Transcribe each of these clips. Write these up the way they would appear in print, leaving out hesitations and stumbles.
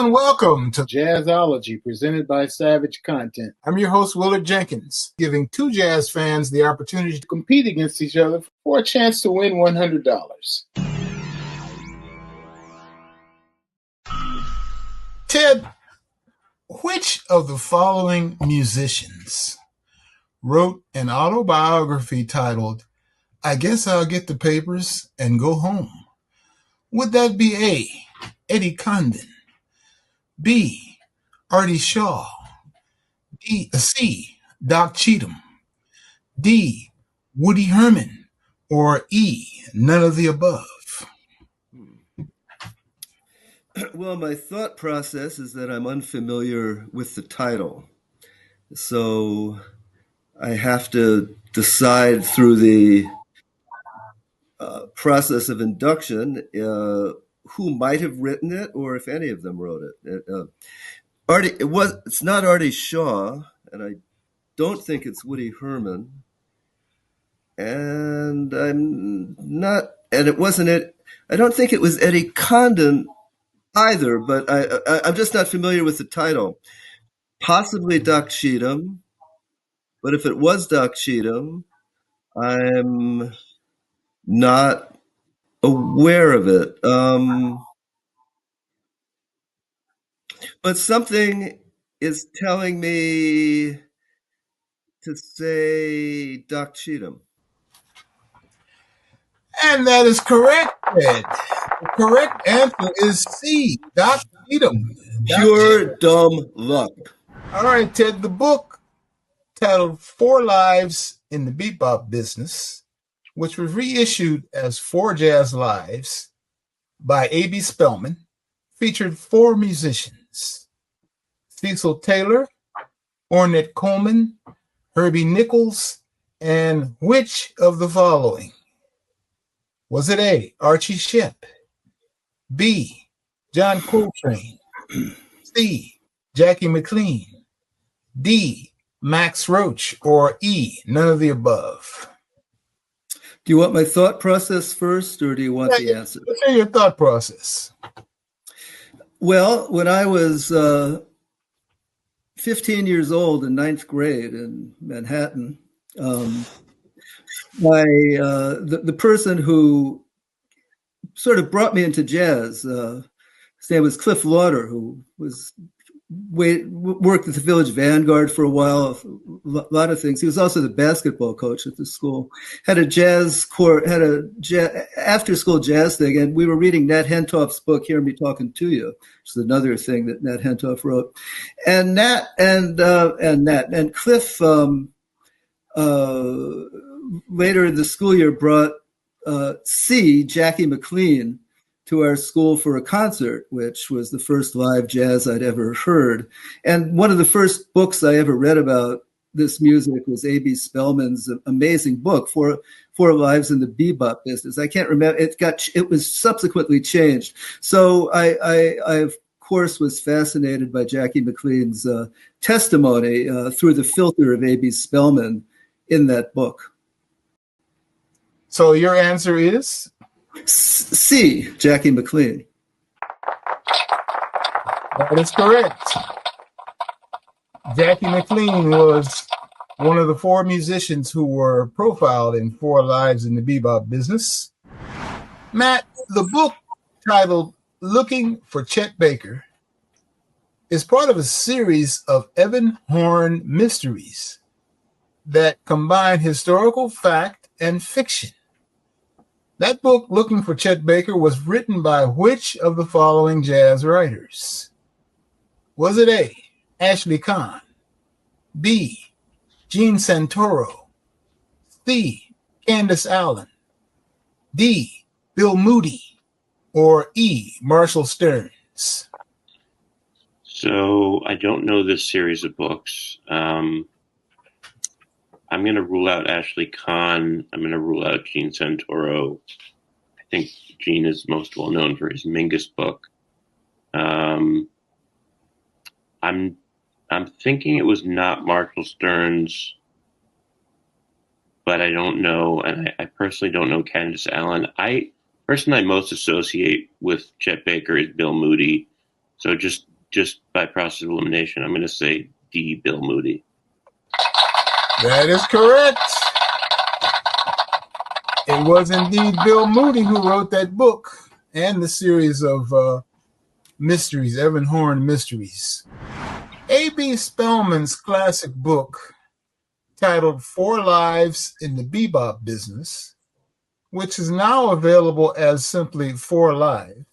and welcome to Jazzology, presented by Savage Content. I'm your host, Willard Jenkins, giving two jazz fans the opportunity to compete against each other for a chance to win $100. Ted, which of the following musicians wrote an autobiography titled, I Guess I'll Get the Papers and Go Home? Would that be A, Eddie Condon, B, Artie Shaw, C, Doc Cheatham, D, Woody Herman, or E, none of the above? Well, my thought process is that I'm unfamiliar with the title. So I have to decide through the process of induction who might have written it or if any of them wrote it. It's not Artie Shaw, and I don't think it's Woody Herman. And it wasn't it. I don't think it was Eddie Condon either, but I'm just not familiar with the title. Possibly Doc Cheatham, but if it was Doc Cheatham, I'm not aware of it. But something is telling me to say Doc Cheatham. And that is correct, Ted. The correct answer is C, Doc Cheatham. Pure dumb luck. All right, Ted, the book titled 4 Lives in the Bebop Business, which was reissued as 4 Jazz Lives by A.B. Spellman, featured 4 musicians: Cecil Taylor, Ornette Coleman, Herbie Nichols, and which of the following? Was it A, Archie Shepp, B, John Coltrane, C, Jackie McLean, D, Max Roach, or E, none of the above? Do you want my thought process first, or do you want the answer? Let's hear your thought process. Well, when I was 15 years old in 9th grade in Manhattan, the person who sort of brought me into jazz, his name was Cliff Lauder, who worked at the Village Vanguard for a while, a lot of things. He was also the basketball coach at the school. Had a after-school jazz thing, and we were reading Nat Hentoff's book, Hear Me Talking to You, which is another thing that Nat Hentoff wrote. And Cliff later in the school year brought Jackie McLean to our school for a concert, which was the first live jazz I'd ever heard. And one of the first books I ever read about this music was A.B. Spellman's amazing book, Four Lives in the Bebop Business. I can't remember, it was subsequently changed. So I of course was fascinated by Jackie McLean's testimony through the filter of A.B. Spellman in that book. So your answer is? C, Jackie McLean. That is correct. Jackie McLean was one of the 4 musicians who were profiled in 4 Lives in the Bebop Business. Matt, the book titled Looking for Chet Baker is part of a series of Evan Horn mysteries that combine historical fact and fiction. That book, Looking for Chet Baker, was written by which of the following jazz writers? Was it A, Ashley Kahn, B, Gene Santoro, C, Candace Allen, D, Bill Moody, or E, Marshall Stearns? So I don't know this series of books. I'm going to rule out Ashley Kahn. I'm going to rule out Gene Santoro. I think Gene is most well known for his Mingus book. I'm thinking it was not Marshall Stearns, but I don't know, and I personally don't know Candace Allen. Person I most associate with Chet Baker is Bill Moody. So just just by process of elimination, I'm going to say D, Bill Moody. That is correct. It was indeed Bill Moody who wrote that book and the series of mysteries, Evan Horn mysteries. A.B. Spellman's classic book titled 4 Lives in the Bebop Business, which is now available as simply 4 Live,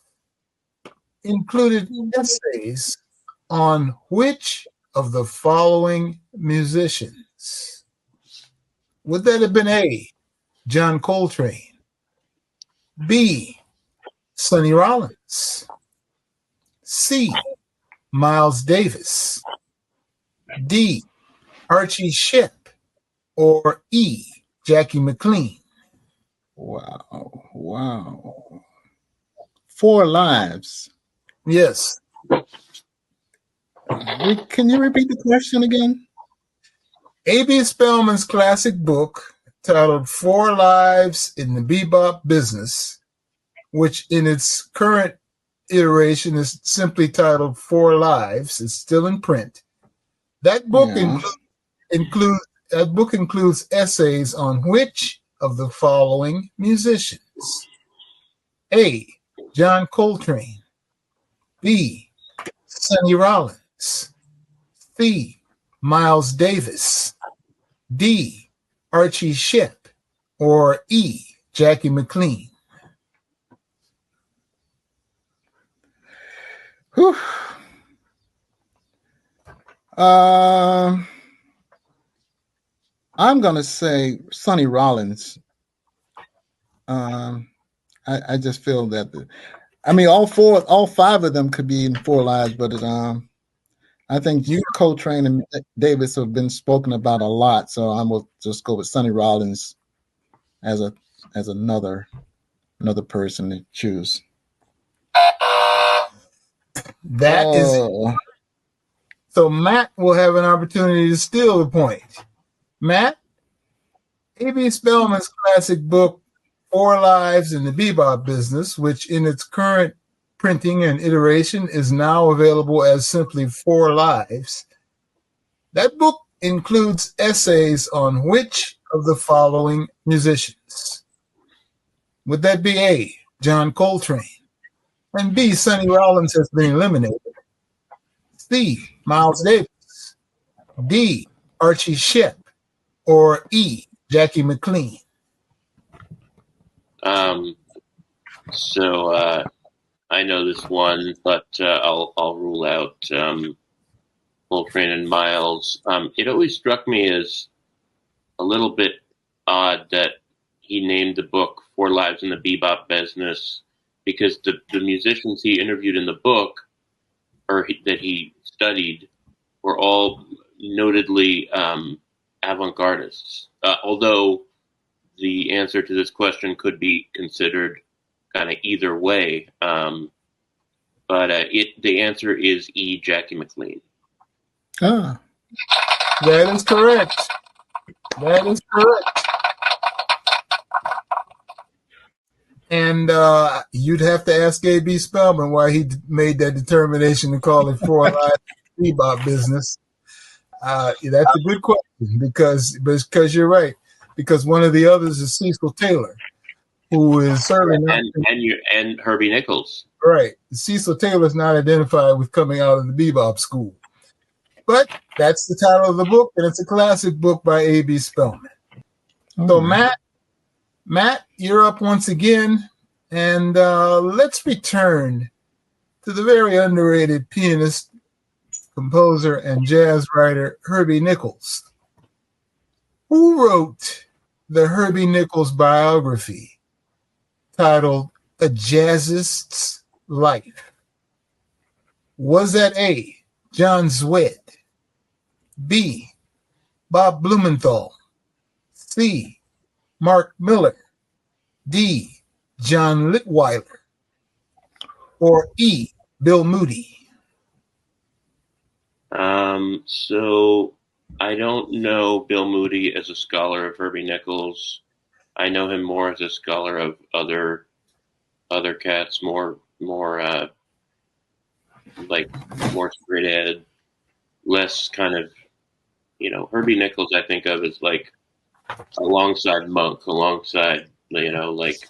included essays on which of the following musicians? Would that have been A, John Coltrane, B, Sonny Rollins, C, Miles Davis, D, Archie Shepp, or E, Jackie McLean? Wow. 4 Lives. Yes. Can you repeat the question again? A.B. Spellman's classic book titled 4 Lives in the Bebop Business, which in its current iteration is simply titled 4 Lives, is still in print. That book includes essays on which of the following musicians? A, John Coltrane, B, Sonny Rollins, C, Miles Davis, D, Archie Shepp, or E, Jackie McLean? Whew. I'm going to say Sonny Rollins. I just feel that all 5 of them could be in 4 Lives, but I think Coltrane and Davis have been spoken about a lot, so I'm gonna just go with Sonny Rollins as another person to choose. That is so. Matt will have an opportunity to steal the point. Matt, A.B. Spellman's classic book 4 Lives in the Bebop Business, which in its current printing and iteration is now available as simply 4 Lives. That book includes essays on which of the following musicians? Would that be A, John Coltrane, and B, Sonny Rollins has been eliminated, C, Miles Davis, D, Archie Shepp, or E, Jackie McLean? So I know this one, but I'll rule out Coltrane and Miles. It always struck me as a little bit odd that he named the book 4 Lives in the Bebop Business, because the musicians he interviewed in the book, that he studied, were all notedly avant-gardists. Although the answer to this question could be considered kind of either way, but the answer is E, Jackie McLean. Ah, that is correct. That is correct. And you'd have to ask A.B. Spellman why he made that determination to call it 4 Lives Bebop Business. That's a good question because you're right. Because one of the others is Cecil Taylor, who is serving and Herbie Nichols. Right. Cecil Taylor's not identified with coming out of the bebop school. But that's the title of the book, and it's a classic book by A.B. Spellman. So Matt, you're up once again, and let's return to the very underrated pianist, composer, and jazz writer Herbie Nichols. Who wrote the Herbie Nichols biography titled A Jazzist's Life? Was that A, John Zwed, B, Bob Blumenthal, C, Mark Miller, D, John Litweiler, or E, Bill Moody? So I don't know Bill Moody as a scholar of Herbie Nichols. I know him more as a scholar of other cats, more like more straight ahead, less kind of, Herbie Nichols I think of as like alongside Monk, alongside, like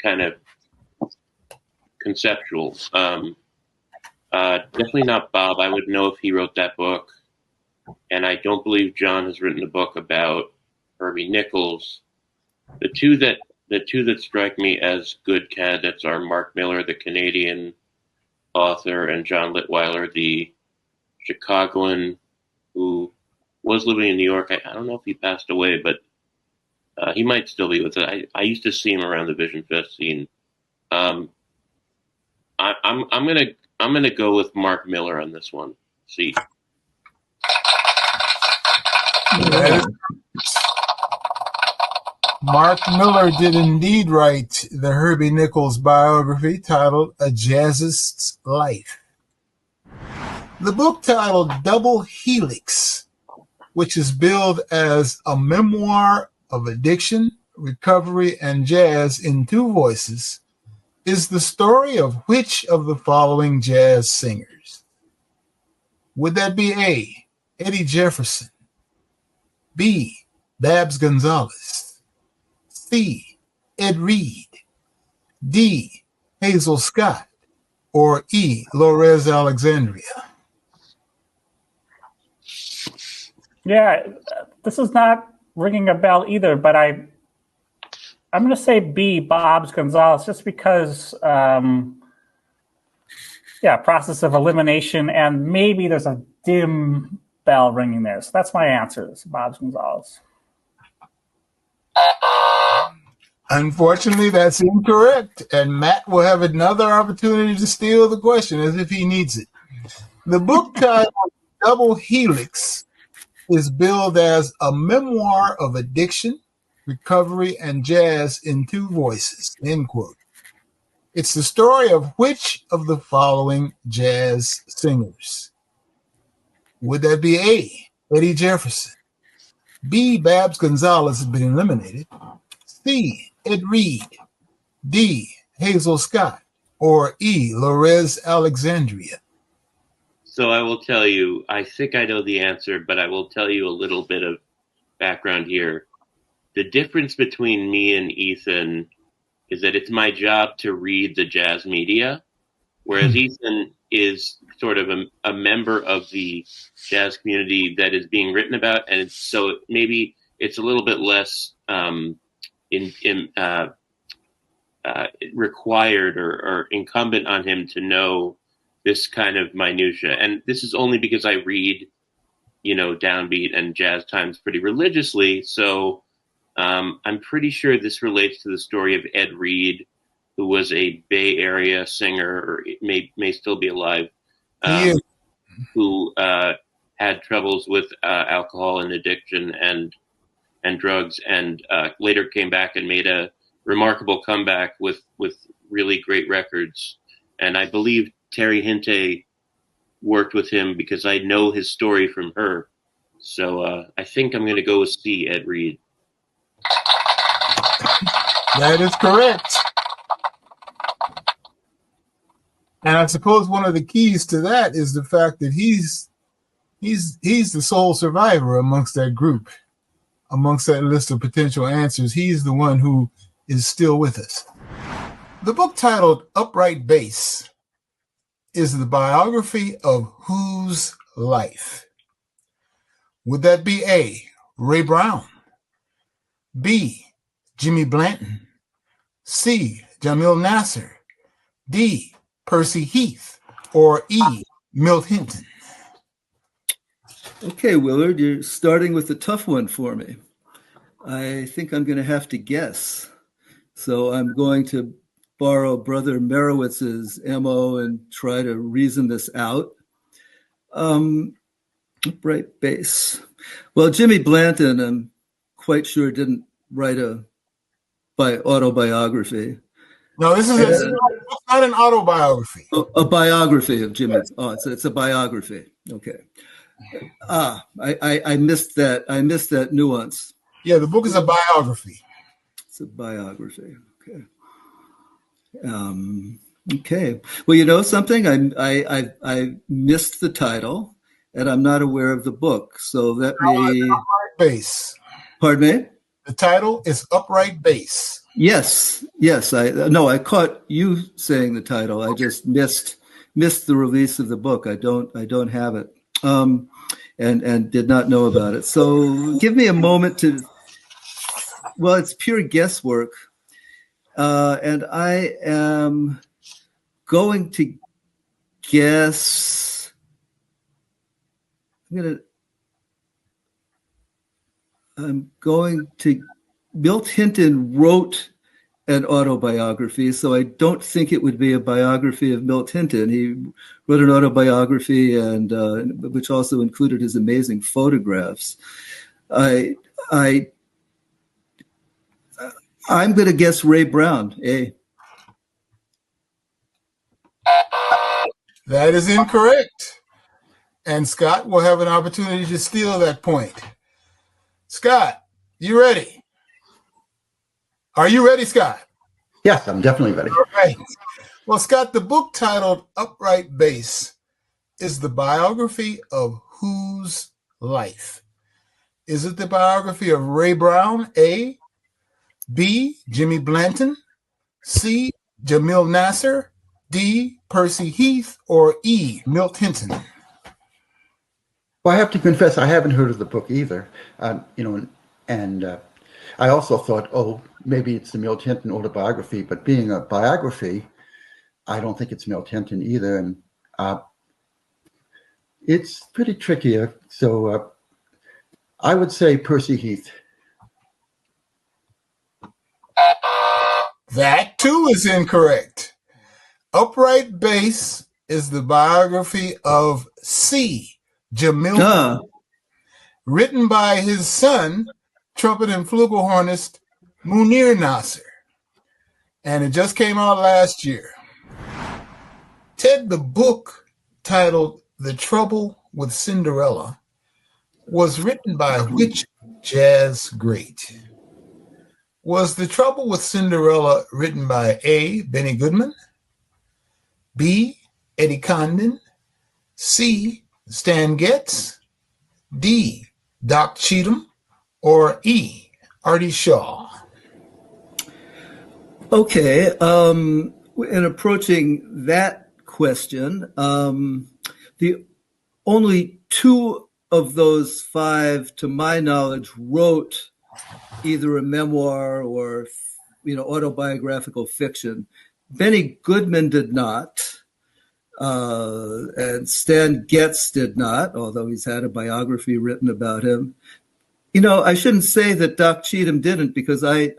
kind of conceptual. Definitely not Bob. I would know if he wrote that book. And I don't believe John has written a book about Herbie Nichols. The two that strike me as good candidates are Mark Miller, the Canadian author, and John Litweiler, the Chicagoan, who was living in New York. I don't know if he passed away, but he might still be with it. I used to see him around the Vision Fest scene. I'm gonna go with Mark Miller on this one. See. Mark Miller did indeed write the Herbie Nichols biography titled A Jazzist's Life. The book titled Double Helix, which is billed as a memoir of addiction, recovery, and jazz in two voices, is the story of which of the following jazz singers? Would that be A, Eddie Jefferson, B, Babs Gonzalez, C, Ed Reed, D, Hazel Scott, or E, Lorez Alexandria? Yeah, this is not ringing a bell either, but I'm going to say B, Babs Gonzalez, just because, process of elimination, and maybe there's a dim bell ringing there. So that's my answer, is Babs Gonzalez. Unfortunately, that's incorrect, and Matt will have another opportunity to steal the question as if he needs it. The book titled Double Helix is billed as a memoir of addiction, recovery, and jazz in two voices, end quote. It's the story of which of the following jazz singers? Would that be A, Eddie Jefferson, B, Babs Gonzalez has been eliminated, C, Ed Reed, D, Hazel Scott, or E, Lorez Alexandria? So I will tell you, I think I know the answer, but I will tell you a little bit of background here. The difference between me and Ethan is that it's my job to read the jazz media, whereas Ethan is sort of a member of the jazz community that is being written about, and so maybe it's a little bit less required or incumbent on him to know this kind of minutia. And this is only because I read, downbeat and jazz times pretty religiously. So I'm pretty sure this relates to the story of Ed Reed, who was a Bay Area singer, or may still be alive, who had troubles with alcohol and addiction and drugs, and later came back and made a remarkable comeback with really great records. And I believe Terry Hinte worked with him because I know his story from her. So I think I'm going to go with C, Ed Reed. That is correct. And I suppose one of the keys to that is the fact that he's the sole survivor amongst that group, amongst that list of potential answers. He's the one who is still with us. The book titled Upright Bass is the biography of whose life? Would that be A, Ray Brown, B, Jimmy Blanton, C, Jamil Nasser, D, Percy Heath, or E, Milt Hinton? Okay, Willard, you're starting with a tough one for me. I think I'm going to have to guess. So I'm going to borrow Brother Merowitz's MO and try to reason this out. Upright bass. Well, Jimmy Blanton, I'm quite sure didn't write a autobiography. No, this is not an autobiography. A biography of Jimmy. Oh, it's a biography. Okay. I missed that. I missed that nuance. Yeah, the book is a biography. It's a biography. Okay. Okay. Well, you know something? I missed the title, and I'm not aware of the book. So let me. Upright Bass. Pardon me? The title is Upright Bass. Yes. I caught you saying the title. I just missed the release of the book. I don't have it, and did not know about it. So give me a moment to. Well, it's pure guesswork, and I am going to guess. Milt Hinton wrote an autobiography, so I don't think it would be a biography of Milt Hinton. He wrote an autobiography, and which also included his amazing photographs. I'm going to guess Ray Brown. That is incorrect. And Scott will have an opportunity to steal that point. Scott, you ready? Are you ready, Scott? Yes, I'm definitely ready. All right. Well, Scott, the book titled Upright Bass is the biography of whose life? Is it the biography of Ray Brown, A, B, Jimmy Blanton, C, Jamil Nasser, D, Percy Heath, or E, Milt Hinton? Well, I have to confess, I haven't heard of the book either. And I also thought, oh, maybe it's the Milt Hinton autobiography, but being a biography, I don't think it's Milt Hinton either. And it's pretty tricky. So I would say Percy Heath. That too is incorrect. Upright Bass is the biography of C, Jamil, written by his son, trumpet and flugelhornist Munir Nasser. And it just came out last year. Ted, the book titled The Trouble with Cinderella was written by which jazz great? Was The Trouble with Cinderella written by A, Benny Goodman, B, Eddie Condon, C, Stan Getz, D, Doc Cheatham, or E, Artie Shaw? Okay. In approaching that question, the only two of those five, to my knowledge, wrote either a memoir or autobiographical fiction. Benny Goodman did not, and Stan Getz did not, although he's had a biography written about him. I shouldn't say that Doc Cheatham didn't, because I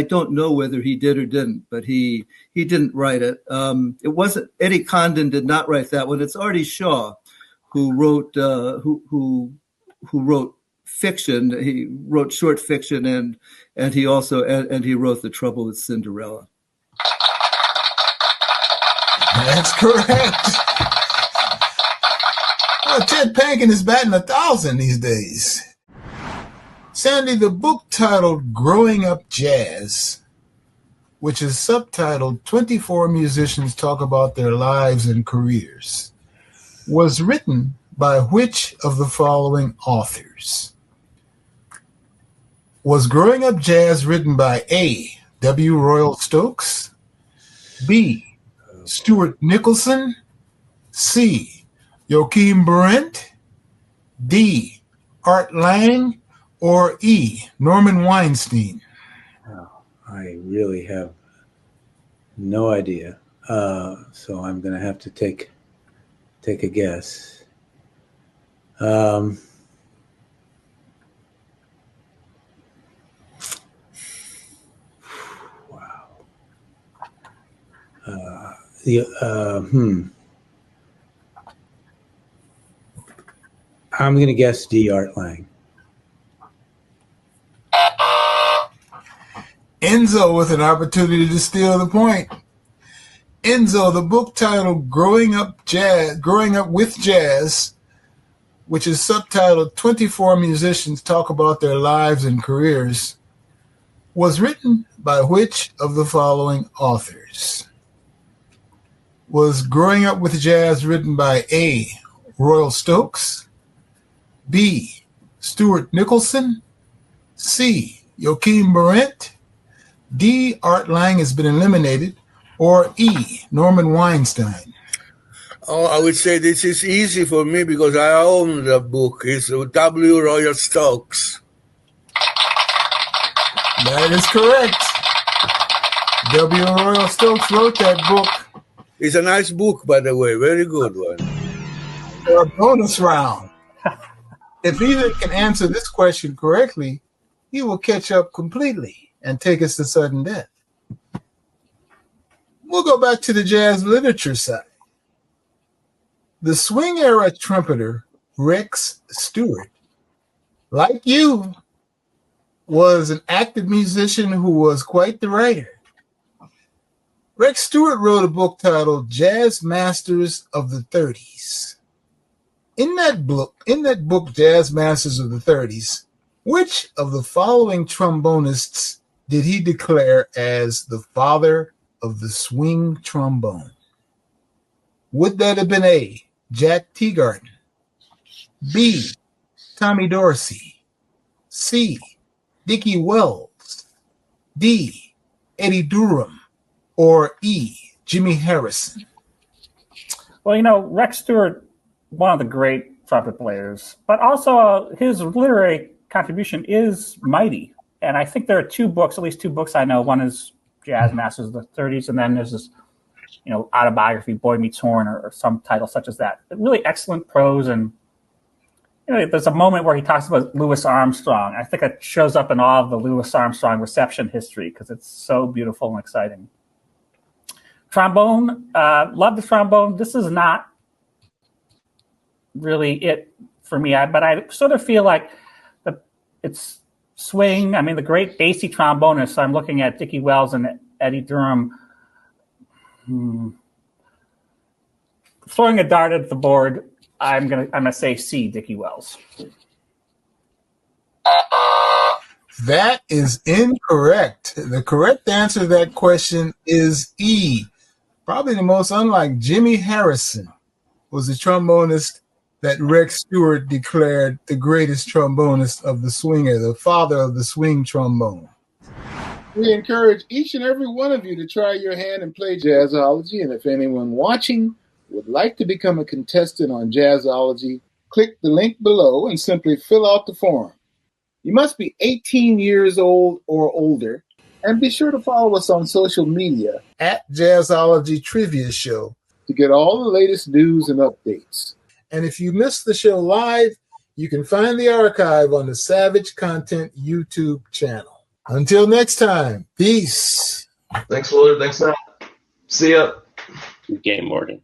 don't know whether he did or didn't, but he didn't write it. It wasn't Eddie Condon did not write that one. It's Artie Shaw who wrote who wrote fiction. He wrote short fiction, and he also and he wrote The Trouble with Cinderella. That's correct. Well, Ted Pankin is batting 1,000 these days. Sandy, the book titled Growing Up Jazz, which is subtitled 24 Musicians Talk About Their Lives and Careers, was written by which of the following authors? Was Growing Up Jazz written by A, W. Royal Stokes, B, Stuart Nicholson, C, Joachim Berendt, D, Art Lang, or E, Norman Weinstein? Oh, I really have no idea. So I'm going to have to take a guess. Wow. I'm going to guess D, Art Lang. Enzo with an opportunity to steal the point. Enzo, the book titled Growing Up with Jazz, which is subtitled 24 Musicians Talk About Their Lives and Careers, was written by which of the following authors? Was Growing Up with Jazz written by A. Royal Stokes, B. Stuart Nicholson, C. Joachim Berendt, D. Art Lang has been eliminated, or E. Norman Weinstein? Oh, I would say this is easy for me because I own the book. It's W. Royal Stokes. That is correct. W. Royal Stokes wrote that book. It's a nice book, by the way. Very good one. For a bonus round. If either can answer this question correctly, he will catch up completely and take us to sudden death. We'll go back to the jazz literature side. The swing era trumpeter Rex Stewart, like you, was an active musician who was quite the writer. Rex Stewart wrote a book titled Jazz Masters of the 30s. In that book, Jazz Masters of the 30s, which of the following trombonists did he declare as the father of the swing trombone? Would that have been A, Jack Teagarden, B, Tommy Dorsey, C, Dickie Wells, D, Eddie Durham, or E, Jimmy Harrison? Well, Rex Stewart, one of the great trumpet players, but also his literary contribution is mighty. And I think there are at least two books I know. One is Jazz Masters of the 30s, and then there's this, autobiography, Boy Meets Horn, or some title such as that. But really excellent prose, and there's a moment where he talks about Louis Armstrong. I think it shows up in all of the Louis Armstrong reception history because it's so beautiful and exciting. Trombone, love the trombone. This is not really it for me, but I sort of feel like it's swing. I mean, the great bassy trombonists. I'm looking at Dickie Wells and Eddie Durham. Throwing a dart at the board, I'm gonna say C, Dickie Wells. That is incorrect. The correct answer to that question is E. Probably the most unlike Jimmy Harrison was the trombonist that Rex Stewart declared the greatest trombonist of the swinger, the father of the swing trombone. We encourage each and every one of you to try your hand and play Jazzology. And if anyone watching would like to become a contestant on Jazzology, click the link below and simply fill out the form. You must be 18 years old or older, and be sure to follow us on social media at Jazzology Trivia Show to get all the latest news and updates. And if you missed the show live, you can find the archive on the Savage Content YouTube channel. Until next time, peace. Thanks, Willard. Thanks, Matt. See ya. Good game, Morgan.